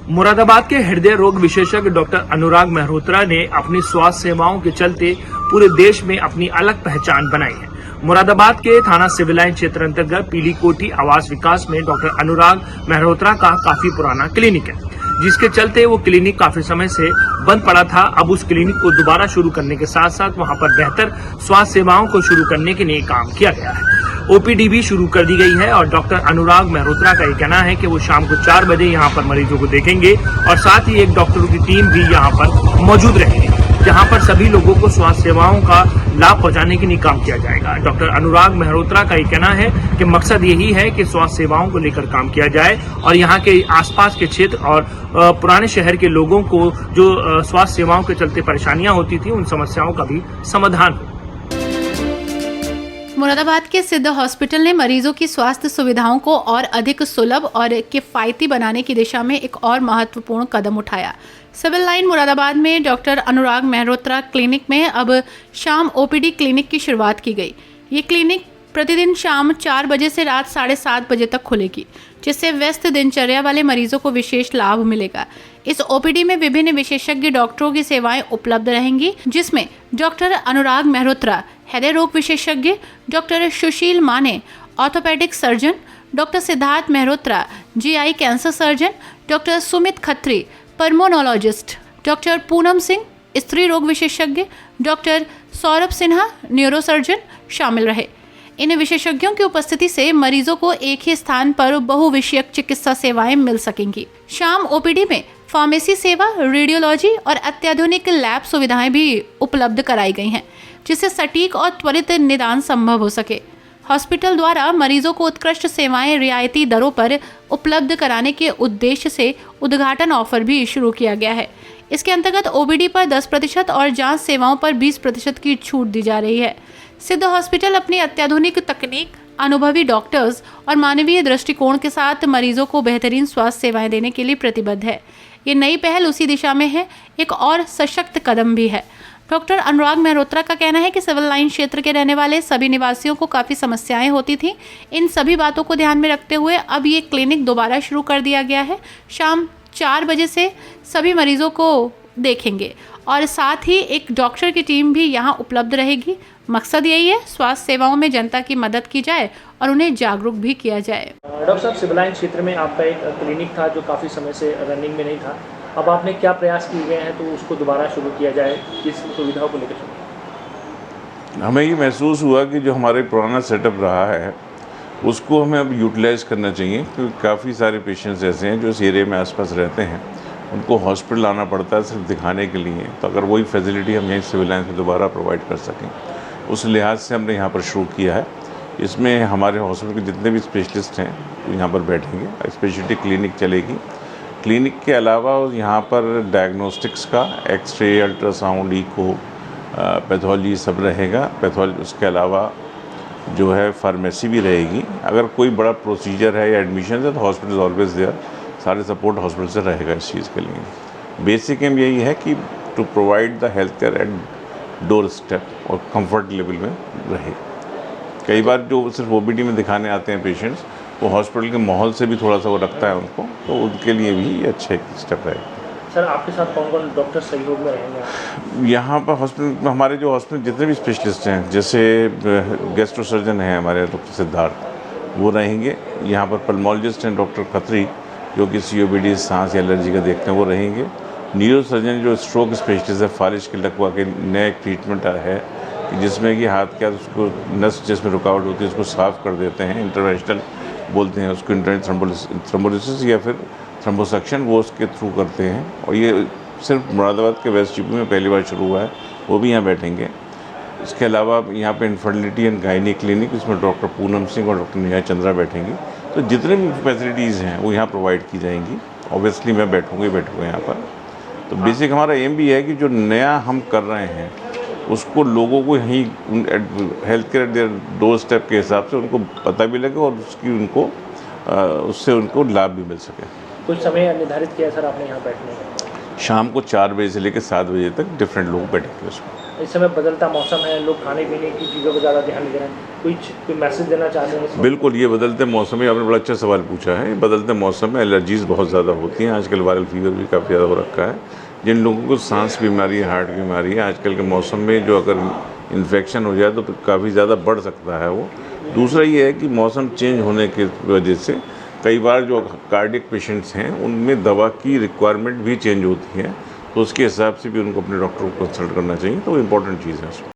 मुरादाबाद के हृदय रोग विशेषज्ञ डॉक्टर अनुराग मेहरोत्रा ने अपनी स्वास्थ्य सेवाओं के चलते पूरे देश में अपनी अलग पहचान बनाई है। मुरादाबाद के थाना सिविल लाइन क्षेत्र अंतर्गत पीली कोठी आवास विकास में डॉक्टर अनुराग मेहरोत्रा का काफी पुराना क्लिनिक है, जिसके चलते वो क्लिनिक काफी समय से बंद पड़ा था। अब उस क्लिनिक को दोबारा शुरू करने के साथ साथ वहां पर बेहतर स्वास्थ्य सेवाओं को शुरू करने के लिए काम किया गया है। ओपीडी भी शुरू कर दी गई है और डॉक्टर अनुराग मेहरोत्रा का ये कहना है कि वो शाम को 4 बजे यहाँ पर मरीजों को देखेंगे और साथ ही एक डॉक्टरों की टीम भी यहाँ पर मौजूद रहेगी, जहाँ पर सभी लोगों को स्वास्थ्य सेवाओं का लाभ पहुंचाने के लिए काम किया जाएगा। डॉक्टर अनुराग मेहरोत्रा का ये कहना है कि मकसद यही है कि स्वास्थ्य सेवाओं को लेकर काम किया जाए और यहाँ के आसपास के क्षेत्र और पुराने शहर के लोगों को जो स्वास्थ्य सेवाओं के चलते परेशानियां होती थी, उन समस्याओं का भी समाधान हो। मुरादाबाद के सिद्ध हॉस्पिटल ने मरीजों की स्वास्थ्य सुविधाओं को और अधिक सुलभ और किफायती बनाने की दिशा में एक और महत्वपूर्ण कदम उठाया। सिविल लाइन मुरादाबाद में डॉक्टर अनुराग मेहरोत्रा क्लिनिक में अब शाम ओपीडी क्लिनिक की शुरुआत की गई। ये क्लिनिक प्रतिदिन शाम 4 बजे से रात 7:30 बजे तक खुलेगी, जिससे व्यस्त दिनचर्या वाले मरीजों को विशेष लाभ मिलेगा। इस ओपीडी में विभिन्न विशेषज्ञ डॉक्टरों की सेवाएं उपलब्ध रहेंगी, जिसमें डॉक्टर अनुराग मेहरोत्रा हृदय रोग विशेषज्ञ, doctor Sushil Mane orthopaedic surgeon, doctor Siddharth Mehrotra GI cancer surgeon, doctor Sumit Khatri pulmonologist, doctor Poonam Singh स्त्री रोग विशेषज्ञ, डॉक्टर सौरभ सिन्हा न्यूरोसर्जन शामिल रहे। इन विशेषज्ञों की उपस्थिति से मरीजों को एक ही स्थान पर बहुविषयक चिकित्सा सेवाएं मिल सकेंगी। शाम ओपीडी में फार्मेसी सेवा, रेडियोलॉजी और अत्याधुनिक लैब सुविधाएं भी उपलब्ध कराई गई हैं, जिससे सटीक और त्वरित निदान संभव हो सके। हॉस्पिटल द्वारा मरीजों को उत्कृष्ट सेवाएं रियायती दरों पर उपलब्ध कराने के उद्देश्य से उद्घाटन ऑफर भी शुरू किया गया है। इसके अंतर्गत ओपीडी पर 10% और जांच सेवाओं पर 20% की छूट दी जा रही है। सिद्ध हॉस्पिटल अपनी अत्याधुनिक तकनीक, अनुभवी डॉक्टर्स और मानवीय दृष्टिकोण के साथ मरीजों को बेहतरीन स्वास्थ्य सेवाएं देने के लिए प्रतिबद्ध है। ये नई पहल उसी दिशा में है, एक और सशक्त कदम भी है। डॉक्टर अनुराग मेहरोत्रा का कहना है कि सिविल लाइन क्षेत्र के रहने वाले सभी निवासियों को काफ़ी समस्याएं होती थी। इन सभी बातों को ध्यान में रखते हुए अब ये क्लिनिक दोबारा शुरू कर दिया गया है। शाम 4 बजे से सभी मरीजों को देखेंगे और साथ ही एक डॉक्टर की टीम भी यहाँ उपलब्ध रहेगी। मकसद यही है, स्वास्थ्य सेवाओं में जनता की मदद की जाए और उन्हें जागरूक भी किया जाए। डॉक्टर साहब, सिविल लाइन क्षेत्र में आपका एक क्लिनिक था जो काफ़ी समय से रनिंग में नहीं था, अब आपने क्या प्रयास किए गए हैं तो उसको दोबारा शुरू किया जाए, किस सुविधाओं को लेकर? हमें ये महसूस हुआ कि जो हमारे पुराना सेटअप रहा है उसको हमें अब यूटिलाइज़ करना चाहिए, क्योंकि काफ़ी सारे पेशेंट्स ऐसे हैं जो इस एरिया में आसपास रहते हैं, उनको हॉस्पिटल आना पड़ता है सिर्फ दिखाने के लिए। तो अगर वही फैसिलिटी हम यहीं सिविल लाइन से दोबारा प्रोवाइड कर सकें, उस लिहाज से हमने यहाँ पर शुरू किया है। इसमें हमारे हॉस्पिटल के जितने भी स्पेशलिस्ट हैं वो यहाँ पर बैठेंगे। स्पेशलिटी क्लिनिक चलेगी। क्लिनिक के अलावा यहाँ पर डायग्नोस्टिक्स का एक्सरे, अल्ट्रासाउंड, इको, पैथोलॉजी सब रहेगा। पैथोलॉजी उसके अलावा जो है फार्मेसी भी रहेगी। अगर कोई बड़ा प्रोसीजर है या एडमिशन है तो हॉस्पिटल ऑलवेज देयर, सारे सपोर्ट हॉस्पिटल से रहेगा इस चीज़ के लिए। बेसिक एम यही है कि to provide the health care at door step और कंफर्ट लेवल में रहे। कई बार जो सिर्फ ओपीडी में दिखाने आते हैं पेशेंट्स, वो हॉस्पिटल के माहौल से भी थोड़ा सा वो रखता है उनको, तो उनके लिए भी ये अच्छा एक स्टेप रहेगा। सर, आपके साथ कौन कौन डॉक्टर सहयोग में रहेंगे? यहाँ पर हॉस्पिटल में हमारे जो हॉस्पिटल जितने भी स्पेशलिस्ट हैं, जैसे गैस्ट्रो सर्जन हैं हमारे डॉक्टर सिद्धार्थ, वो रहेंगे। यहाँ पर पल्मोलॉजिस्ट हैं डॉक्टर खत्री, जो कि COPD, सांस या एलर्जी का देखते हैं, वो रहेंगे। न्यूरो सर्जन जो स्ट्रोक स्पेशलिस्ट है, फालिज के लकवा के नया एक ट्रीटमेंट है कि जिसमें कि हाथ क्या उसको नस जिसमें रुकावट होती है उसको साफ़ कर देते हैं, इंटरवेंशनल बोलते हैं उसको, थ्रोम्बोलिसिस या फिर थ्रोम्बोसक्शन, वो उसके थ्रू करते हैं। और ये सिर्फ मुरादाबाद के वेस्ट यूपी में पहली बार शुरू हुआ है, वो भी यहाँ बैठेंगे। इसके अलावा यहाँ पे इनफर्टिलिटी एंड गायनी क्लिनिक, इसमें डॉक्टर पूनम सिंह और डॉक्टर नेहा चंद्रा बैठेंगी। तो जितने भी फैसिलिटीज़ हैं वो यहाँ प्रोवाइड की जाएंगी। ऑब्वियसली मैं बैठूँगा यहाँ पर। तो बेसिक हमारा एम भी है कि जो नया हम कर रहे हैं उसको लोगों को यहीं health care their door step के हिसाब से उनको पता भी लगे और उससे उनको लाभ भी मिल सके। कुछ समय निर्धारित किया सर आपने यहाँ बैठने का? शाम को 4 बजे से लेकर 7 बजे तक डिफरेंट लोग बैठेंगे उसमें। इस समय बदलता मौसम है, लोग खाने पीने की चीज़ों पर ज़्यादा ध्यान दे रहे हैं, कोई मैसेज देना चाहते हैं इस वक्त? बिल्कुल, ये बदलते मौसम में आपने बड़ा अच्छा सवाल पूछा है। बदलते मौसम में एलर्जीज़ बहुत ज़्यादा होती हैं, आजकल वायरल फीवर भी काफ़ी ज़्यादा हो रखा है। जिन लोगों को सांस बीमारी है, हार्ट बीमारी है, आजकल के मौसम में जो अगर इन्फेक्शन हो जाए तो काफ़ी ज़्यादा बढ़ सकता है वो। दूसरा ये है कि मौसम चेंज होने की वजह से कई बार जो कार्डियक पेशेंट्स हैं उनमें दवा की रिक्वायरमेंट भी चेंज होती है, तो उसके हिसाब से भी उनको अपने डॉक्टर को कंसल्ट करना चाहिए, तो वो इम्पोर्टेंट चीज़ है उसमें।